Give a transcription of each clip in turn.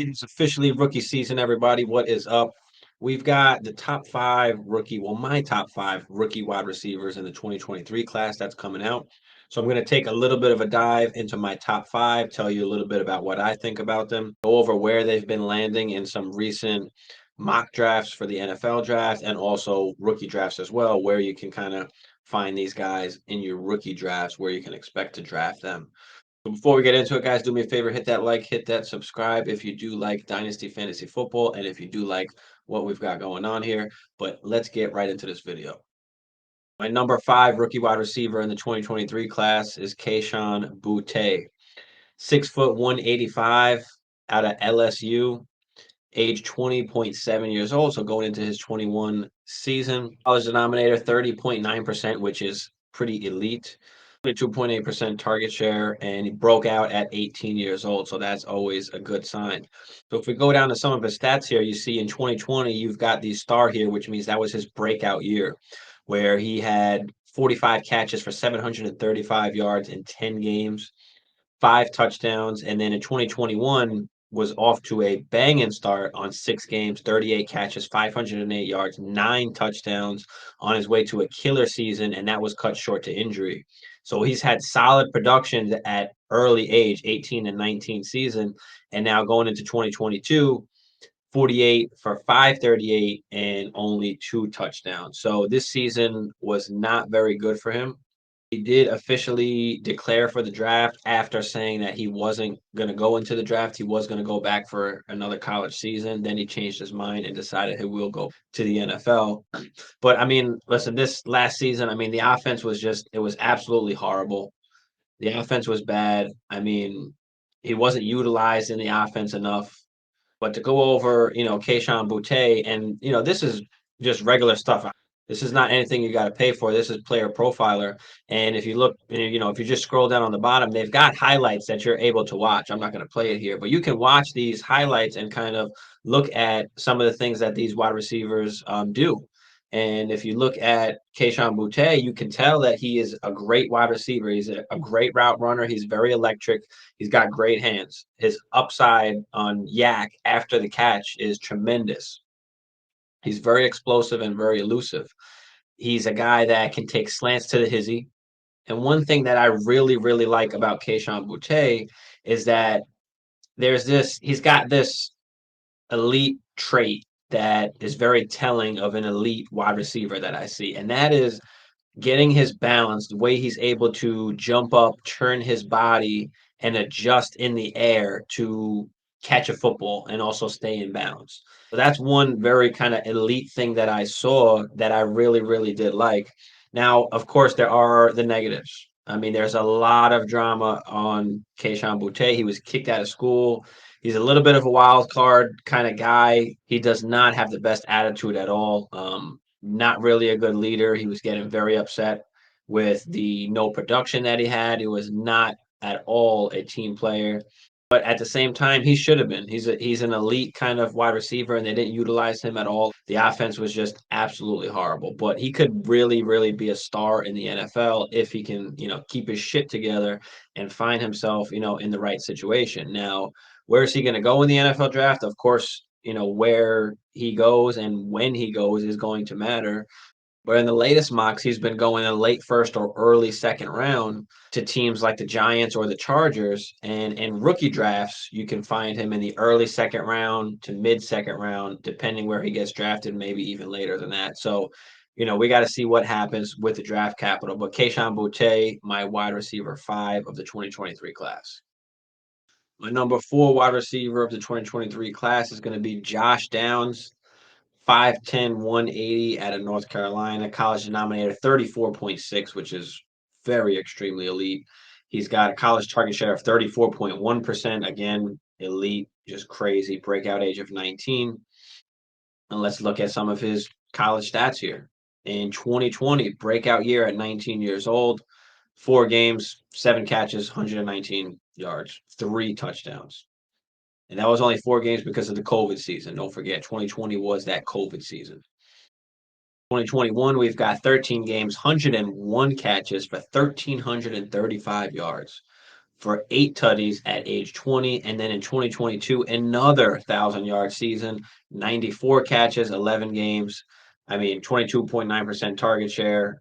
It's officially rookie season, everybody. What is up? We've got the top five rookie, well, my top five rookie wide receivers in the 2023 class that's coming out. So I'm going to take a little bit of a dive into my top five, tell you a little bit about what I think about them, go over where they've been landing in some recent mock drafts for the NFL draft and also rookie drafts as well, where you can kind of find these guys in your rookie drafts, where you can expect to draft them. Before we get into it, guys, do me a favor, hit that like, hit that subscribe if you do like Dynasty Fantasy Football and if you do like what we've got going on here. But let's get right into this video. My number five rookie wide receiver in the 2023 class is Kayshon Boutte. 6 foot 185 out of LSU, age 20.7 years old, so going into his 21 season. College denominator 30.9%, which is pretty elite. 22.8% target share, and he broke out at 18 years old, so that's always a good sign. So if we go down to some of his stats here, you see in 2020, you've got the star here, which means that was his breakout year, where he had 45 catches for 735 yards in 10 games, 5 touchdowns, and then in 2021 was off to a banging start on 6 games, 38 catches, 508 yards, 9 touchdowns on his way to a killer season, and that was cut short to injury. So he's had solid production at early age, 18 and 19 season, and now going into 2022, 48 for 538 and only 2 touchdowns. So this season was not very good for him. He did officially declare for the draft after saying that he wasn't going to go into the draft. He was going to go back for another college season. Then he changed his mind and decided he will go to the NFL. But I mean, listen, this last season, I mean, the offense was just, it was absolutely horrible. The offense was bad. I mean, he wasn't utilized in the offense enough. But to go over, Kayshon Boutte, and this is just regular stuff. This is not anything you got to pay for. This is Player Profiler, and if you look, if you just scroll down on the bottom, they've got highlights that you're able to watch. I'm not going to play it here, but you can watch these highlights and kind of look at some of the things that these wide receivers do. And if you look at Kayshon Boutte, you can tell that he is a great wide receiver. He's a great route runner. He's very electric. He's got great hands. His upside on yak after the catch is tremendous. He's very explosive and very elusive. He's a guy that can take slants to the hizzy. And one thing that I really, really like about Kayshon Boutte is that he's got this elite trait that is very telling of an elite wide receiver that I see. And that is getting his balance, the way he's able to jump up, turn his body, and adjust in the air to catch a football and also stay in bounds. So that's one very kind of elite thing that I saw that I really, really did like. Now, of course, there are the negatives. I mean, there's a lot of drama on Kayshon Boutte. He was kicked out of school. He's a little bit of a wild card kind of guy. He does not have the best attitude at all. Not really a good leader. He was getting very upset with the no production that he had. He was not at all a team player. But at the same time, he should have been. He's an elite kind of wide receiver, and they didn't utilize him at all. The offense was just absolutely horrible. But he could really, really be a star in the NFL if he can, keep his shit together and find himself, in the right situation. Now, where is he going to go in the NFL draft? Of course, where he goes and when he goes is going to matter. But in the latest mocks, he's been going in late first or early second round to teams like the Giants or the Chargers. And in rookie drafts, you can find him in the early second round to mid second round, depending where he gets drafted, maybe even later than that. So, we got to see what happens with the draft capital. But Kayshon Boutte, my wide receiver 5 of the 2023 class. My number 4 wide receiver of the 2023 class is going to be Josh Downs. 5'10", 180 out of North Carolina, college denominator 34.6, which is very extremely elite. He's got a college target share of 34.1%. Again, elite, just crazy. Breakout age of 19. And let's look at some of his college stats here. In 2020, breakout year at 19 years old, 4 games, 7 catches, 119 yards, 3 touchdowns. And that was only 4 games because of the COVID season. Don't forget, 2020 was that COVID season. 2021, we've got 13 games, 101 catches for 1,335 yards, for 8 tutties at age 20. And then in 2022, another 1,000-yard season, 94 catches, 11 games. I mean, 22.9% target share,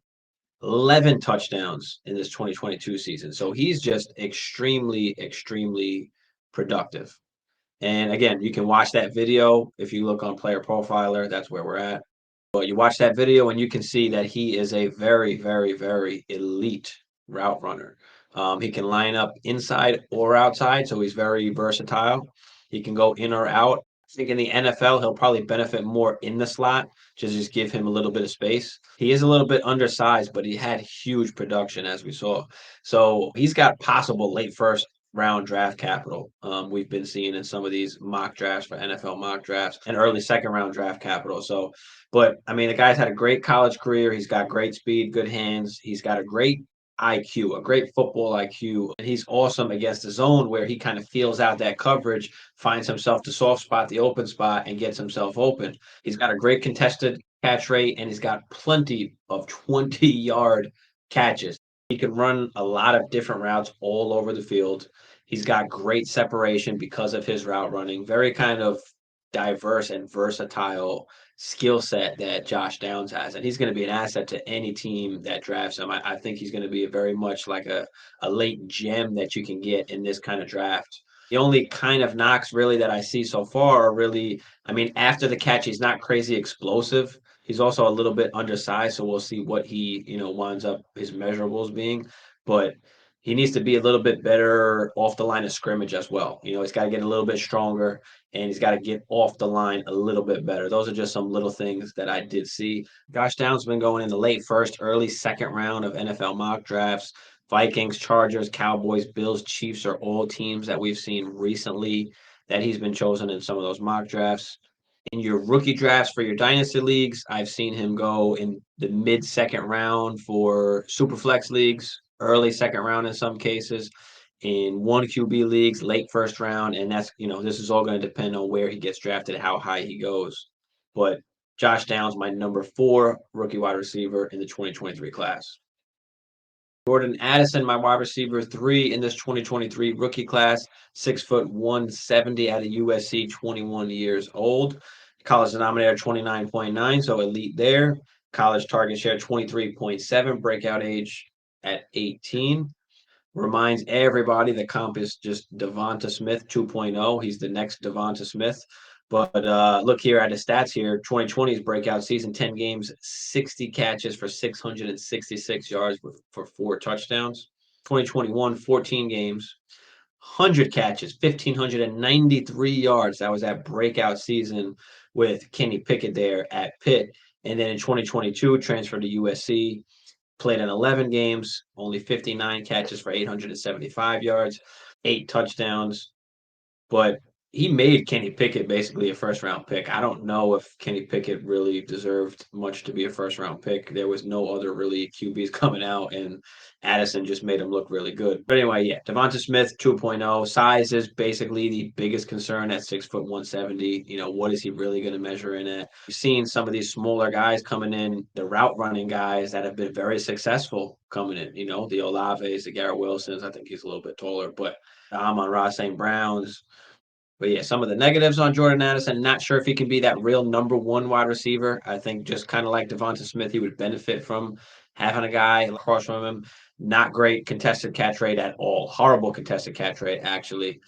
11 touchdowns in this 2022 season. So he's just extremely, extremely productive. And again, you can watch that video if you look on Player Profiler. That's where we're at. But you watch that video and you can see that he is a very, very, very elite route runner. He can line up inside or outside, so he's very versatile. He can go in or out. I think in the NFL, he'll probably benefit more in the slot, just give him a little bit of space. He is a little bit undersized, but he had huge production, as we saw. So he's got possible late first round draft capital. We've been seeing in some of these mock drafts for NFL mock drafts and early second round draft capital. So, but I mean, the guy's had a great college career. He's got great speed, good hands. He's got a great IQ, a great football IQ. And he's awesome against the zone where he kind of feels out that coverage, finds himself the soft spot, the open spot, and gets himself open. He's got a great contested catch rate, and he's got plenty of 20-yard catches. He can run a lot of different routes all over the field. He's got great separation because of his route running, very kind of diverse and versatile skill set that Josh Downs has. And he's going to be an asset to any team that drafts him. I think he's going to be very much like a late gem that you can get in this kind of draft. The only kind of knocks really that I see so far are really, I mean, after the catch, he's not crazy explosive. He's also a little bit undersized, so we'll see what he, winds up his measurables being. But he needs to be a little bit better off the line of scrimmage as well. He's got to get a little bit stronger and he's got to get off the line a little bit better. Those are just some little things that I did see. Josh Downs has been going in the late first, early second round of NFL mock drafts. Vikings, Chargers, Cowboys, Bills, Chiefs are all teams that we've seen recently that he's been chosen in some of those mock drafts. In your rookie drafts for your dynasty leagues, I've seen him go in the mid second round for superflex leagues, early second round in some cases, in one QB leagues, late first round. And that's, this is all going to depend on where he gets drafted, how high he goes. But Josh Downs, my number 4 rookie wide receiver in the 2023 class. Jordan Addison, my wide receiver 3 in this 2023 rookie class, 6'1", 170 out of USC, 21 years old. College denominator 29.9, so elite there. College target share 23.7, breakout age at 18. Reminds everybody the comp is just Devonta Smith 2.0. He's the next Devonta Smith. But look here at his stats here. 2020's breakout season, 10 games, 60 catches for 666 yards for 4 touchdowns. 2021, 14 games, 100 catches, 1,593 yards. That was that breakout season with Kenny Pickett there at Pitt. And then in 2022, transferred to USC, played in 11 games, only 59 catches for 875 yards, 8 touchdowns. But he made Kenny Pickett basically a first round pick. I don't know if Kenny Pickett really deserved much to be a first round pick. There was no other really QBs coming out, and Addison just made him look really good. But anyway, yeah, Devonta Smith 2.0. Size is basically the biggest concern at 6'1", 170. What is he really going to measure in at? We've seen some of these smaller guys coming in, the route running guys that have been very successful coming in. The Olaves, the Garrett Wilsons. I think he's a little bit taller, but Amon-Ra St. Browns. But yeah, some of the negatives on Jordan Addison, not sure if he can be that real number 1 wide receiver. I think just kind of like Devonta Smith, he would benefit from having a guy across from him. Not great contested catch rate at all. Horrible contested catch rate, actually.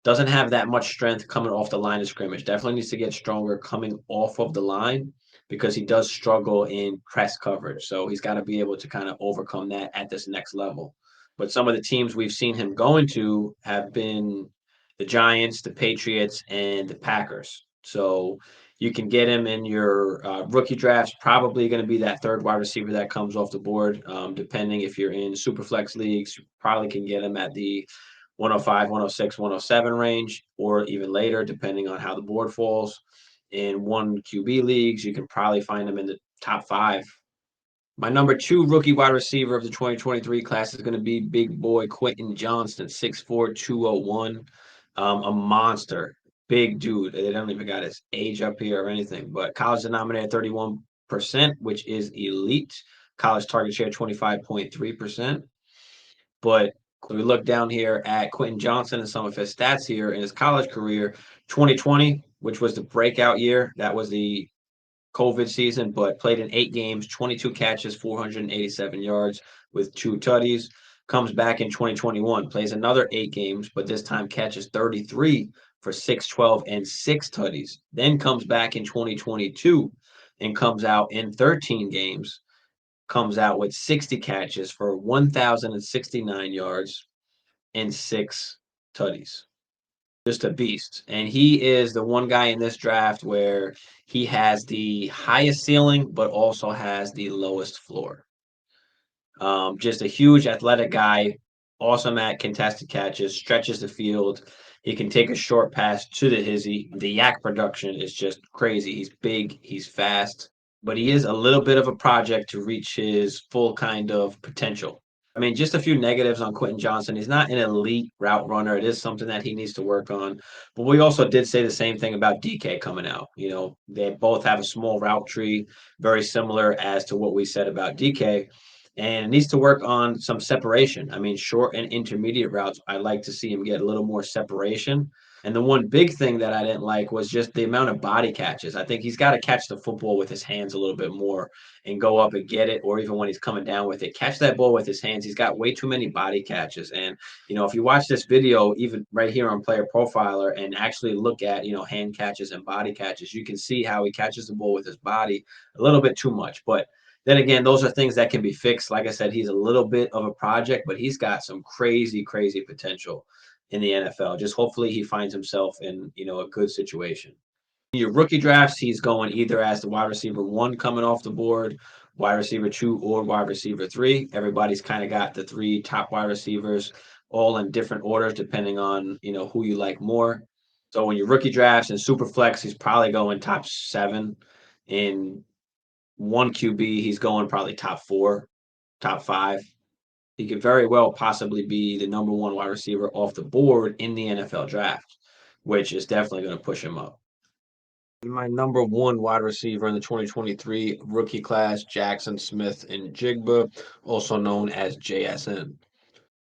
Doesn't have that much strength coming off the line of scrimmage. Definitely needs to get stronger coming off of the line because he does struggle in press coverage. So he's got to be able to kind of overcome that at this next level. But some of the teams we've seen him going to have been the Giants, the Patriots, and the Packers. So you can get him in your rookie drafts, probably going to be that third wide receiver that comes off the board. Depending if you're in super flex leagues, you probably can get him at the 105, 106, 107 range, or even later, depending on how the board falls. In one QB leagues, you can probably find him in the top 5. My number 2 rookie wide receiver of the 2023 class is going to be big boy Quentin Johnston, 6'4", 201. A monster, big dude. They don't even got his age up here or anything, but college denominator 31%, which is elite. College target share 25.3%. But We look down here at Quentin Johnson and some of his stats here in his college career. 2020, which was the breakout year, that was the COVID season, but played in 8 games, 22 catches, 487 yards with 2 tutties. Comes back in 2021, plays another 8 games, but this time catches 33 for 612 and 6 tutties. Then comes back in 2022 and comes out in 13 games, comes out with 60 catches for 1,069 yards and 6 tutties. Just a beast. And he is the one guy in this draft where he has the highest ceiling, but also has the lowest floor. Just a huge athletic guy, awesome at contested catches, stretches the field. He can take a short pass to the hizzy. The yak production is just crazy. He's big, he's fast, but he is a little bit of a project to reach his full kind of potential. I mean, just a few negatives on Quentin Johnson. He's not an elite route runner. It is something that he needs to work on. But we also did say the same thing about DK coming out. You know, they both have a small route tree, very similar as to what we said about DK, and needs to work on some separation. I mean, short and intermediate routes, I like to see him get a little more separation. And the one big thing that I didn't like was just the amount of body catches. I think he's got to catch the football with his hands a little bit more and go up and get it, or even when he's coming down with it, catch that ball with his hands. He's got way too many body catches. And, you know, if you watch this video, even right here on Player Profiler, and actually look at, you know, hand catches and body catches, you can see how he catches the ball with his body a little bit too much. But then again, those are things that can be fixed. Like I said, he's a little bit of a project, but he's got some crazy, crazy potential in the NFL. Just hopefully he finds himself in, you know, a good situation. In your rookie drafts, he's going either as the wide receiver 1 coming off the board, wide receiver 2, or wide receiver 3. Everybody's kind of got the 3 top wide receivers all in different orders depending on, you know, who you like more. So when your rookie drafts and super flex, he's probably going top 7. In 1 QB, he's going probably top 4, top 5. He could very well possibly be the number 1 wide receiver off the board in the NFL draft, which is definitely going to push him up. My number 1 wide receiver in the 2023 rookie class, Jackson Smith and Jigba, also known as JSN.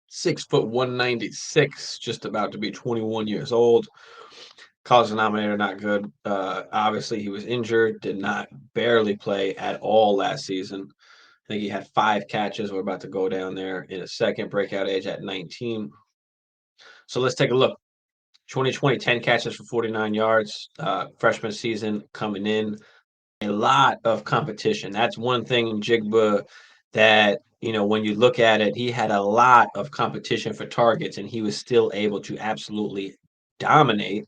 6', 196, just about to be 21 years old. College denominator, not good. Obviously, he was injured, did not barely play at all last season. I think he had 5 catches. We're about to go down there in a second. Breakout age at 19. So let's take a look. 2020, 10 catches for 49 yards. Freshman season coming in. A lot of competition. That's one thing in Jigba that, you know, when you look at it, he had a lot of competition for targets, and he was still able to absolutely dominate.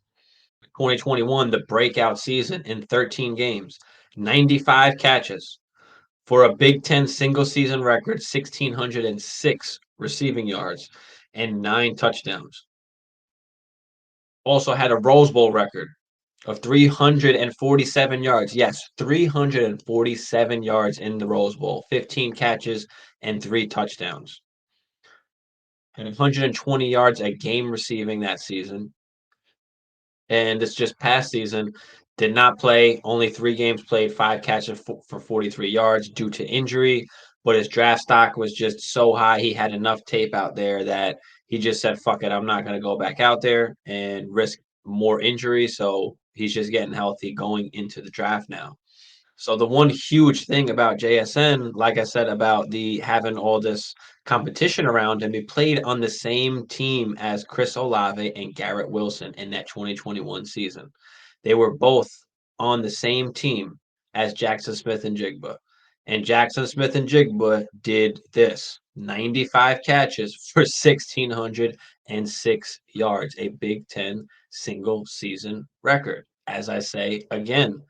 2021, the breakout season in 13 games, 95 catches for a Big Ten single season record, 1,606 receiving yards and 9 touchdowns. Also had a Rose Bowl record of 347 yards. Yes, 347 yards in the Rose Bowl, 15 catches and 3 touchdowns. And 120 yards a game receiving that season. And this just past season, did not play, only 3 games played, 5 catches for 43 yards due to injury, but his draft stock was just so high. He had enough tape out there that he just said, fuck it, I'm not going to go back out there and risk more injury. So he's just getting healthy going into the draft now. So the one huge thing about JSN, like I said, about the having all this competition around him, he played on the same team as Chris Olave and Garrett Wilson in that 2021 season. They were both on the same team as Jackson Smith and Jigba. And Jackson Smith and Jigba did this: 95 catches for 1,606 yards, a Big Ten single season record. As I say again,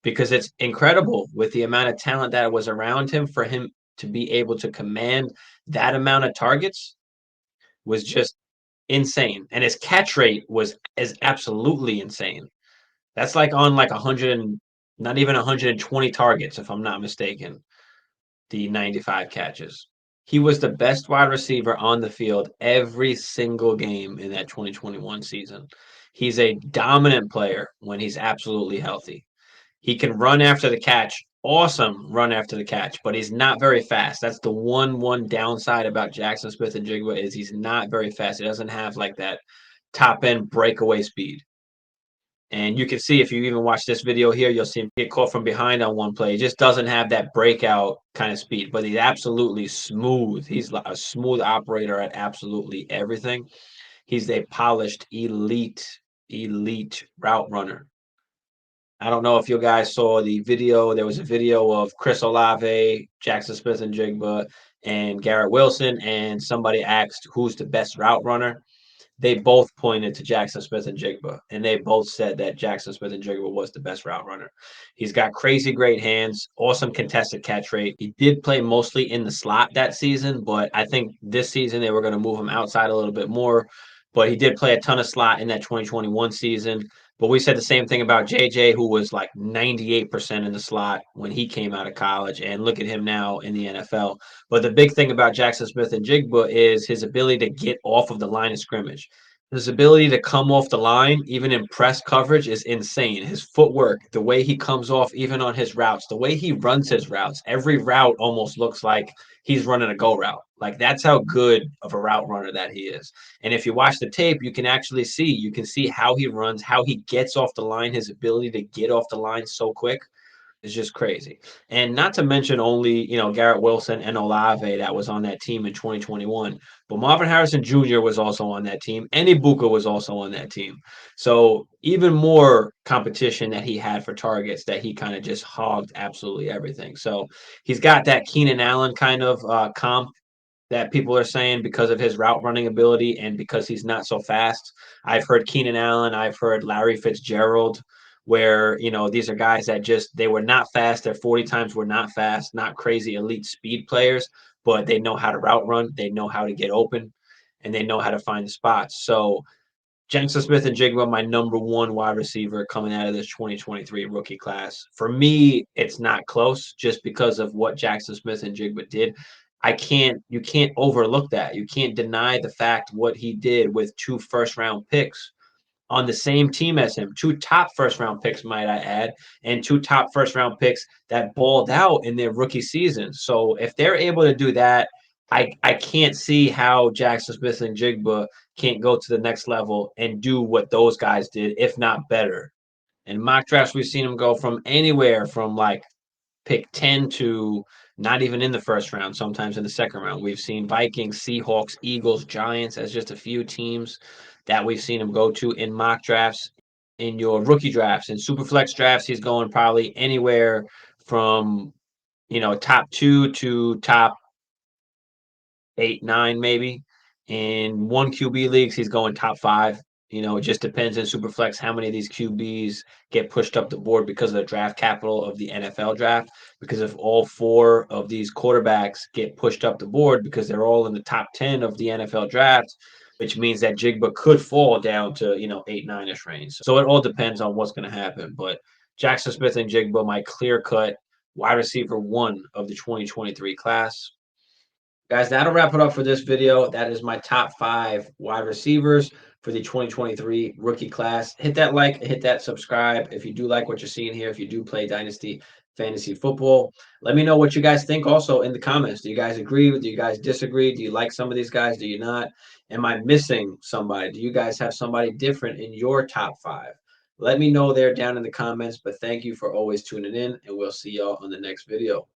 because it's incredible with the amount of talent that was around him, for him to be able to command that amount of targets was just insane. And his catch rate is absolutely insane. That's like on like 100 and not even 120 targets, if I'm not mistaken, the 95 catches. He was the best wide receiver on the field every single game in that 2021 season. He's a dominant player when he's absolutely healthy. He can run after the catch Awesome run after the catch, but he's not very fast. That's the one downside about Jackson Smith and Jigba is he's not very fast. He doesn't have like that top end breakaway speed. And you can see if you even watch this video here, you'll see him get caught from behind on one play. He just doesn't have that breakout kind of speed, but he's absolutely smooth. He's a smooth operator at absolutely everything. He's a polished, elite route runner. I don't know if you guys saw the video. There was a video of Chris Olave, Jackson Smith and Jigba, and Garrett Wilson, and somebody asked who's the best route runner. They both pointed to Jackson Smith and Jigba, and they both said that Jackson Smith and Jigba was the best route runner. He's got crazy great hands, awesome contested catch rate. He did play mostly in the slot that season, but I think this season they were going to move him outside a little bit more. But he did play a ton of slot in that 2021 season. But we said the same thing about JJ, who was like 98% in the slot when he came out of college. And look at him now in the NFL. But the big thing about Jackson Smith and Jigba is his ability to get off of the line of scrimmage. His ability to come off the line, even in press coverage, is insane. His footwork, the way he comes off, even on his routes, the way he runs his routes, every route almost looks like he's running a go route. Like that's how good of a route runner that he is. And if you watch the tape, you can see how he runs, how he gets off the line, his ability to get off the line so quick. It's just crazy. And not to mention only, Garrett Wilson and Olave that was on that team in 2021, but Marvin Harrison Jr. was also on that team. And Ibuka was also on that team. So even more competition that he had for targets that he kind of just hogged absolutely everything. So he's got that Keenan Allen kind of comp that people are saying because of his route running ability and because he's not so fast. I've heard Keenan Allen, I've heard Larry Fitzgerald, where these are guys that just they were not fast. Their 40 times were not fast, not crazy elite speed players, but they know how to route run, they know how to get open, and they know how to find the spots. So Jackson Smith and Jigba, my number one wide receiver coming out of this 2023 rookie class. For me, it's not close just because of what Jackson Smith and Jigba did. You can't overlook that. You can't deny the fact what he did with 2 first-round picks on the same team as him. 2 top 1st-round picks, might I add, and 2 top 1st-round picks that balled out in their rookie season. So if they're able to do that, I can't see how Jackson Smith and Jigba can't go to the next level and do what those guys did, if not better. In mock drafts, we've seen them go from anywhere from like pick 10 to not even in the 1st round, sometimes in the 2nd round. We've seen Vikings, Seahawks, Eagles, Giants as just a few teams that we've seen him go to in mock drafts. In your rookie drafts and super flex drafts, he's going probably anywhere from, top 2 to top 8, 9 maybe. In one QB leagues, he's going top 5. It just depends in Superflex how many of these QBs get pushed up the board because of the draft capital of the NFL draft. Because if all 4 of these quarterbacks get pushed up the board because they're all in the top 10 of the NFL draft, which means that Jigba could fall down to, 8, 9-ish range. So it all depends on what's going to happen. But Jackson Smith and Jigba, my clear cut wide receiver 1 of the 2023 class. Guys, that'll wrap it up for this video. That is my top 5 wide receivers for the 2023 rookie class. Hit that like, hit that subscribe if you do like what you're seeing here, if you do play Dynasty Fantasy Football. Let me know what you guys think also in the comments. Do you guys agree? Do you guys disagree? Do you like some of these guys? Do you not? Am I missing somebody? Do you guys have somebody different in your top 5? Let me know there down in the comments, but thank you for always tuning in, and we'll see y'all on the next video.